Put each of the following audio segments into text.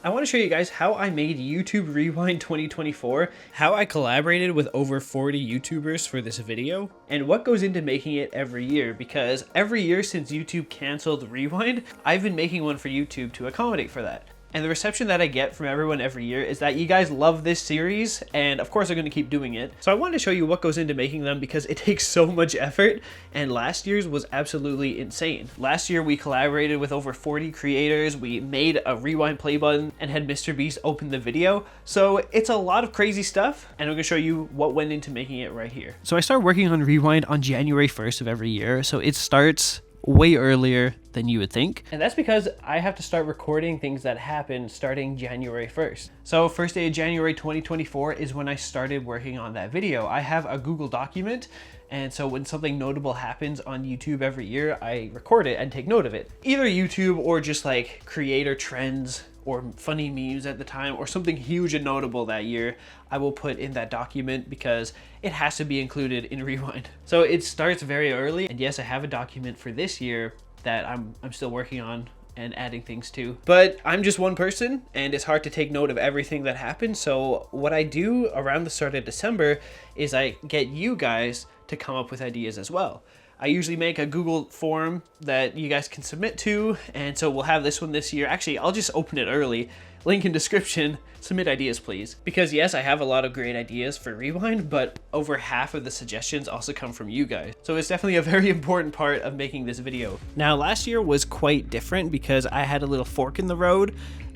I want to show you guys how I made YouTube Rewind 2024, how I collaborated with over 40 YouTubers for this video, and what goes into making it every year, because every year since YouTube canceled Rewind, I've been making one for YouTube to accommodate for that. And the reception that I get from everyone every year is that you guys love this series, and of course I'm going to keep doing it. So I wanted to show you what goes into making them because it takes so much effort, and last year's was absolutely insane. Last year we collaborated with over 40 creators, we made a rewind play button, and had MrBeast open the video. So it's a lot of crazy stuff, and I'm going to show you what went into making it right here. So I start working on Rewind on January 1st of every year, so it starts way earlier than you would think. And that's because I have to start recording things that happen starting January 1st. So first day of January 2024 is when I started working on that video. I have a Google document, and so when something notable happens on YouTube every year, I record it and take note of it. Either YouTube or just like creator trends or funny memes at the time, or something huge and notable that year, I will put in that document because it has to be included in Rewind. So it starts very early, and yes, I have a document for this year that I'm still working on and adding things to. But I'm just one person, and it's hard to take note of everything that happens. So what I do around the start of December is I get you guys to come up with ideas as well. I usually make a Google form that you guys can submit to, and so we'll have this one this year. Actually, I'll just open it early. Link in description. Submit ideas, please. Because yes, I have a lot of great ideas for Rewind, but over half of the suggestions also come from you guys. So it's definitely a very important part of making this video. Now, last year was quite different because I had a little fork in the road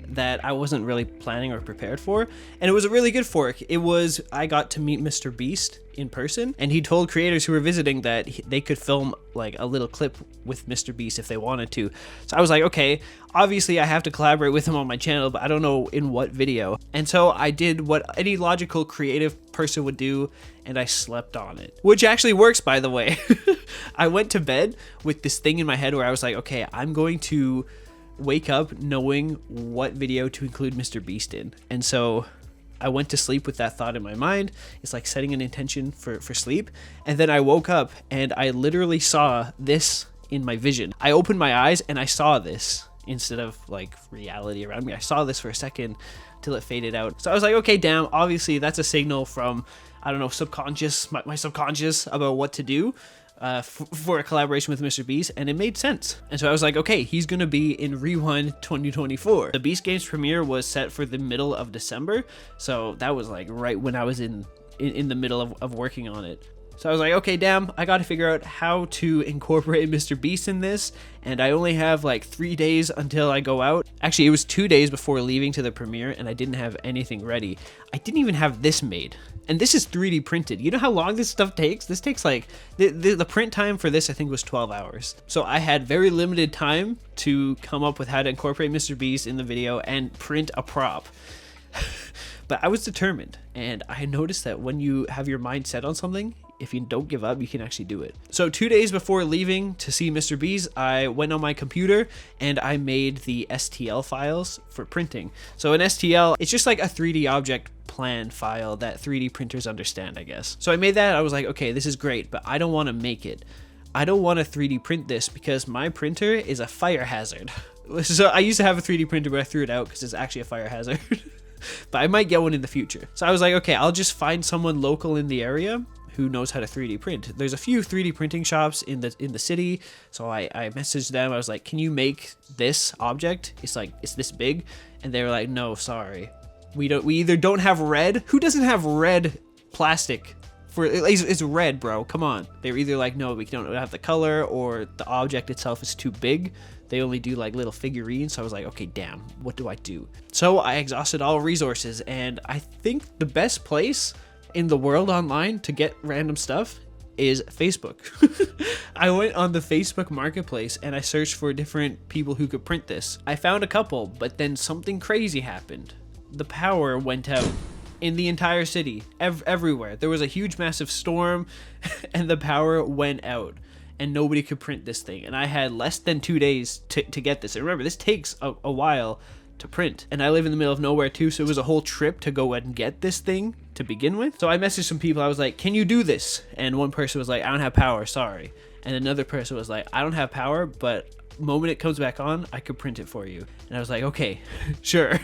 that I wasn't really planning or prepared for, and it was a really good fork. I got to meet MrBeast in person, and he told creators who were visiting that they could film like a little clip with MrBeast if they wanted to. So I was like, okay, obviously I have to collaborate with him on my channel, but I don't know in what video. And so I did what any logical creative person would do, and I slept on it, which actually works, by the way. I went to bed with this thing in my head where I was like, okay, I'm going to wake up knowing what video to include MrBeast in. And so I went to sleep with that thought in my mind. It's like setting an intention for sleep. And then I woke up and I literally saw this in my vision. I opened my eyes and I saw this instead of like reality around me. I saw this for a second till it faded out. So I was like, okay, damn, obviously that's a signal from, I don't know, subconscious, my subconscious about what to do. For a collaboration with MrBeast, and it made sense. And so I was like, okay, he's gonna be in Rewind 2024. The Beast Games premiere was set for the middle of December, so that was like right when I was in the middle of working on it. So I was like, okay, damn, I gotta figure out how to incorporate MrBeast in this, and I only have like 3 days until I go out. Actually, it was 2 days before leaving to the premiere, and I didn't have anything ready. I didn't even have this made. And this is 3D printed. You know how long this stuff takes? This takes like, the print time for this I think was 12 hours. So I had very limited time to come up with how to incorporate MrBeast in the video and print a prop. But I was determined, and I noticed that when you have your mind set on something, if you don't give up, you can actually do it. So 2 days before leaving to see MrBeast, I went on my computer and I made the STL files for printing. So an STL, it's just like a 3D object plan file that 3D printers understand, I guess. So I made that. I was like, okay, this is great, but I don't want to make it. I don't want to 3D print this because my printer is a fire hazard. So I used to have a 3D printer, but I threw it out because it's actually a fire hazard. But I might get one in the future. So I was like, okay, I'll just find someone local in the area who knows how to 3D print. There's a few 3D printing shops in the city, so I messaged them. I was like, can you make this object? It's this big, and they were like, no, sorry, we either don't have red. Who doesn't have red plastic? It's red, bro. Come on. They were either like, no, we don't have the color, or the object itself is too big. They only do like little figurines. So I was like, okay, damn, what do I do? So I exhausted all resources, and I think the best place in the world online to get random stuff is Facebook. I went on the Facebook marketplace and I searched for different people who could print this. I found a couple, but then something crazy happened. The power went out in the entire city, everywhere. There was a huge massive storm and the power went out and nobody could print this thing. And I had less than 2 days to get this. And remember, this takes a while to print, and I live in the middle of nowhere too, so it was a whole trip to go and get this thing to begin with. So I messaged some people. I was like, can you do this? And one person was like, I don't have power, sorry. And another person was like, I don't have power, but moment it comes back on, I could print it for you. And I was like, okay, sure,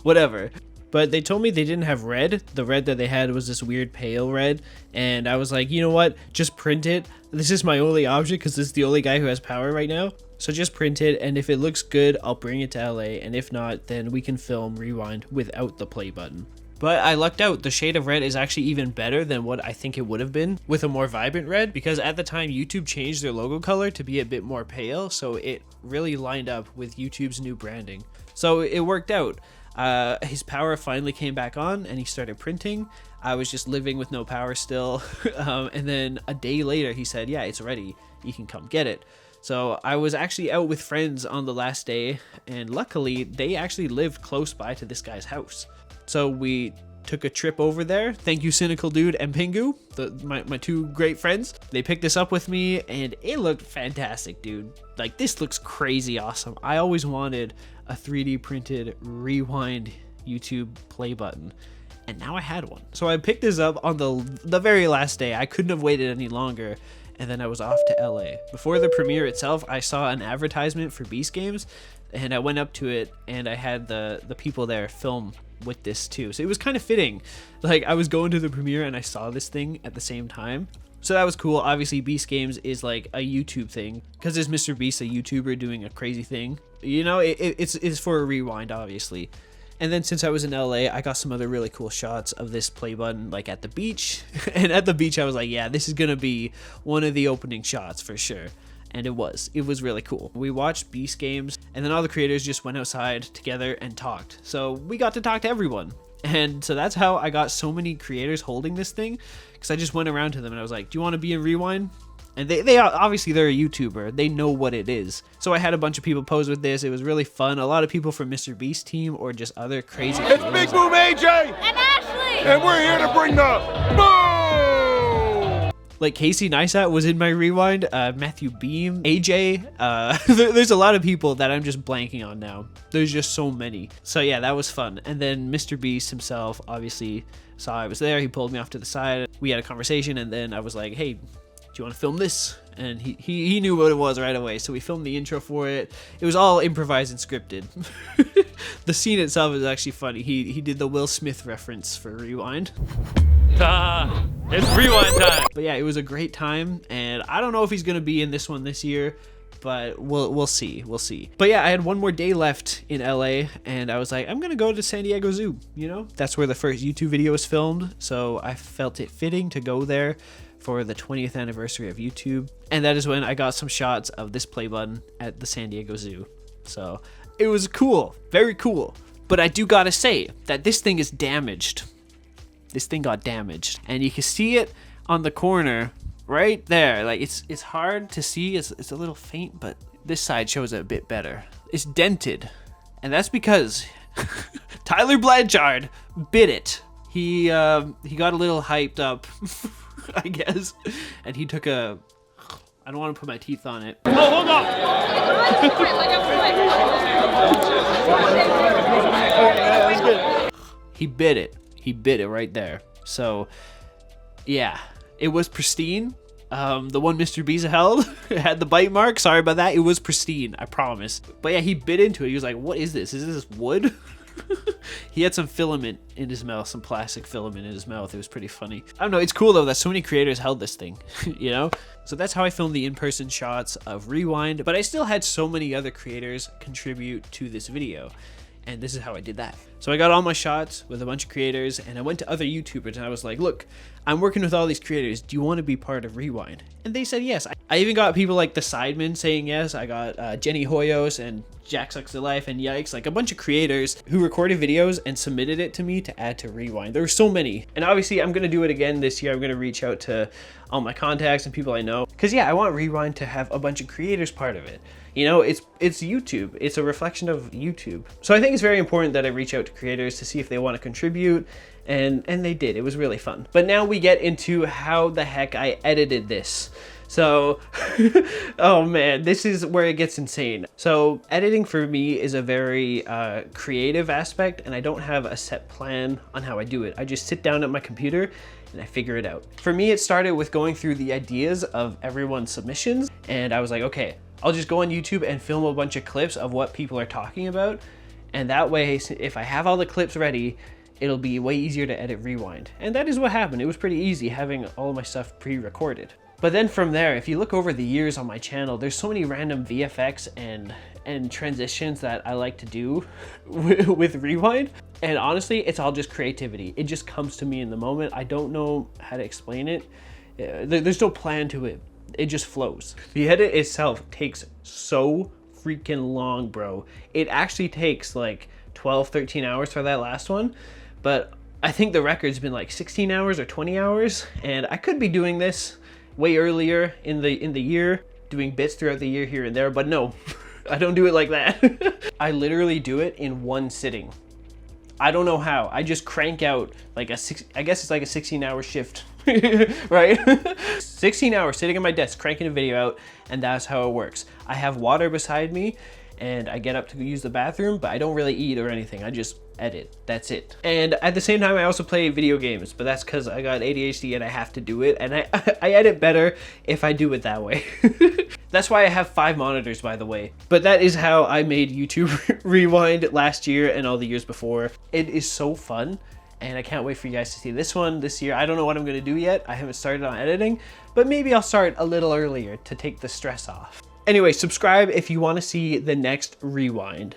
whatever. But they told me they didn't have red. The red that they had was this weird pale red. And I was like, you know what? Just print it. This is my only option because this is the only guy who has power right now. So just print it. And if it looks good, I'll bring it to LA. And if not, then we can film Rewind without the play button. But I lucked out. The shade of red is actually even better than what I think it would have been with a more vibrant red, because at the time YouTube changed their logo color to be a bit more pale. So it really lined up with YouTube's new branding. So it worked out. His power finally came back on and he started printing. I was just living with no power still. And then a day later he said, yeah, it's ready. You can come get it. So I was actually out with friends on the last day, and luckily they actually lived close by to this guy's house. So we took a trip over there. Thank you, Cynical Dude and Pingu, my two great friends. They picked this up with me and it looked fantastic, dude. Like, this looks crazy awesome. I always wanted a 3D printed Rewind YouTube play button, and now I had one. So I picked this up on the very last day. I couldn't have waited any longer, and then I was off to LA. Before the premiere itself, I saw an advertisement for Beast Games, and I went up to it and I had the people there film with this too. So it was kind of fitting. Like, I was going to the premiere and I saw this thing at the same time. So that was cool. Obviously, Beast Games is like a YouTube thing because there's MrBeast, a YouTuber, doing a crazy thing. You know, it's for a Rewind, obviously. And then since I was in LA, I got some other really cool shots of this play button, like at the beach. And at the beach, I was like, yeah, this is gonna be one of the opening shots for sure. And it was really cool. We watched Beast Games, and then all the creators just went outside together and talked. So we got to talk to everyone. And so that's how I got so many creators holding this thing, because I just went around to them and I was like, do you want to be in Rewind? And they obviously, they're a YouTuber. They know what it is. So I had a bunch of people pose with this. It was really fun. A lot of people from MrBeast team or just other crazy It's Big Boom AJ! And Ashley! And we're here to bring the boom! Like Casey Neistat was in my Rewind, Matthew Beam, AJ. There's a lot of people that I'm just blanking on now. There's just so many. So yeah, that was fun. And then MrBeast himself obviously saw I was there. He pulled me off to the side. We had a conversation, and then I was like, hey, do you want to film this? And he knew what it was right away. So we filmed the intro for it. It was all improvised and scripted. The scene itself is actually funny. He did the Will Smith reference for Rewind. It's Rewind time. But yeah, it was a great time, and I don't know if he's gonna be in this one this year, but we'll see. But yeah, I had one more day left in LA, and I was like, I'm gonna go to San Diego Zoo. You know, that's where the first YouTube video was filmed, so I felt it fitting to go there for the 20th anniversary of YouTube. And that is when I got some shots of this play button at the San Diego Zoo. So it was cool, very cool. But I do gotta say that this thing is damaged. This thing got damaged, and you can see it on the corner right there. Like, it's hard to see. It's a little faint, but this side shows it a bit better. It's dented, and that's because Tyler Blanchard bit it. He got a little hyped up, I guess, and he took a. I don't want to put my teeth on it. Oh, hold on. That's good. He bit it. He bit it right there. So, yeah, it was pristine. The one MrBeast held had the bite mark. Sorry about that. It was pristine, I promise. But yeah, he bit into it. He was like, what is this? Is this wood? He had some filament in his mouth, some plastic filament in his mouth. It was pretty funny. I don't know. It's cool, though, that so many creators held this thing, you know? So that's how I filmed the in-person shots of Rewind. But I still had so many other creators contribute to this video. And this is how I did that. So I got all my shots with a bunch of creators, and I went to other YouTubers and I was like, look, I'm working with all these creators. Do you want to be part of Rewind? And they said yes. I even got people like the Sidemen saying yes. I got Jenny Hoyos and Jack Sucks the Life and Yikes, like a bunch of creators who recorded videos and submitted it to me to add to Rewind. There were so many. And obviously I'm going to do it again this year. I'm going to reach out to all my contacts and people I know. Because yeah, I want Rewind to have a bunch of creators part of it. You know, it's YouTube. It's a reflection of YouTube. So I think it's very important that I reach out to creators to see if they want to contribute, and they did. It was really fun. But now we get into how the heck I edited this. So, oh man, this is where it gets insane. So editing for me is a very creative aspect, and I don't have a set plan on how I do it. I just sit down at my computer and I figure it out. For me, it started with going through the ideas of everyone's submissions, and I was like, okay, I'll just go on YouTube and film a bunch of clips of what people are talking about. And that way, if I have all the clips ready, it'll be way easier to edit Rewind. And that is what happened. It was pretty easy having all of my stuff pre-recorded. But then from there, if you look over the years on my channel, there's so many random VFX and transitions that I like to do with Rewind. And honestly, it's all just creativity. It just comes to me in the moment. I don't know how to explain it. There's no plan to it. It just flows. The edit itself takes so freaking long, bro. It actually takes like 12, 13 hours for that last one. But I think the record's been like 16 hours or 20 hours. And I could be doing this way earlier in the year, doing bits throughout the year here and there, but no, I don't do it like that. I literally do it in one sitting. I don't know how. I just crank out like I guess it's like a 16-hour shift, right? 16 hours sitting at my desk, cranking a video out, and that's how it works. I have water beside me, and I get up to use the bathroom, but I don't really eat or anything. I just edit. That's it. And at the same time, I also play video games, but that's because I got ADHD and I have to do it. And I edit better if I do it that way. That's why I have 5 monitors, by the way. But that is how I made YouTube Rewind last year and all the years before. It is so fun. And I can't wait for you guys to see this one this year. I don't know what I'm going to do yet. I haven't started on editing, but maybe I'll start a little earlier to take the stress off. Anyway, subscribe if you want to see the next Rewind.